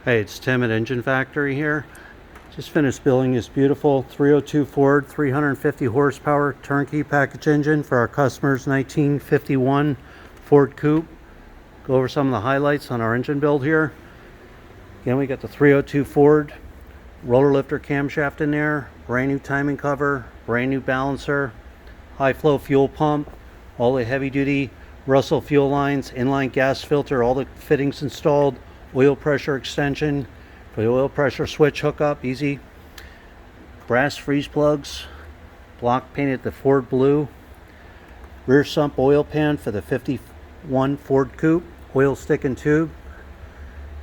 Hey, it's Tim at Engine Factory here. Just finished building this beautiful 302 Ford 350 horsepower turnkey package engine for our customers' 1951 Ford Coupe. Go over some of the highlights on our engine build here. Again, we got the 302 Ford roller lifter camshaft in there, brand new timing cover, brand new balancer, high flow fuel pump, all the heavy duty Russell fuel lines, inline gas filter, all the fittings installed, oil pressure extension for the oil pressure switch hookup, easy. Brass freeze plugs, block painted the Ford blue. Rear sump oil pan for the 51 Ford Coupe, oil stick and tube.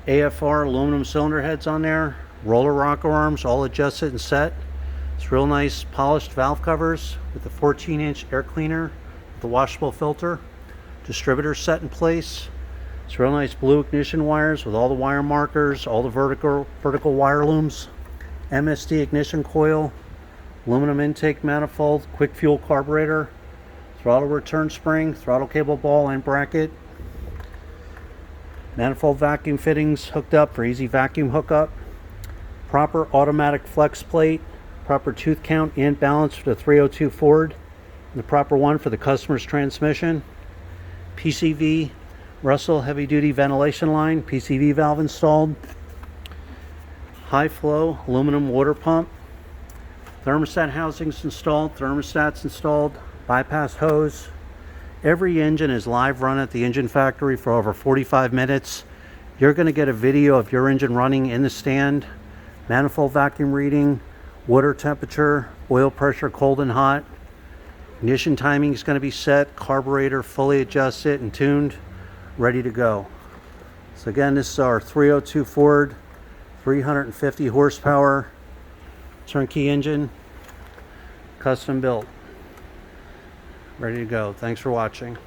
AFR aluminum cylinder heads on there, roller rocker arms, all adjusted and set. It's real nice polished valve covers with the 14-inch air cleaner, the washable filter, distributor set in place. It's real nice blue ignition wires with all the wire markers, all the vertical wire looms, MSD ignition coil, aluminum intake manifold, quick fuel carburetor, throttle return spring, throttle cable ball and bracket, manifold vacuum fittings hooked up for easy vacuum hookup, proper automatic flex plate, proper tooth count and balance for the 302 Ford, and the proper one for the customer's transmission, PCV Russell heavy duty ventilation line, PCV valve installed, high flow aluminum water pump, thermostat housings installed, thermostats installed, bypass hose. Every engine is live run at the Engine Factory for over 45 minutes. You're going to get a video of your engine running in the stand, manifold vacuum reading, water temperature, oil pressure cold and hot. Ignition timing is going to be set, carburetor fully adjusted and tuned, ready to go. So again, this is our 302 Ford 350 horsepower turnkey engine, custom built, ready to go. Thanks for watching.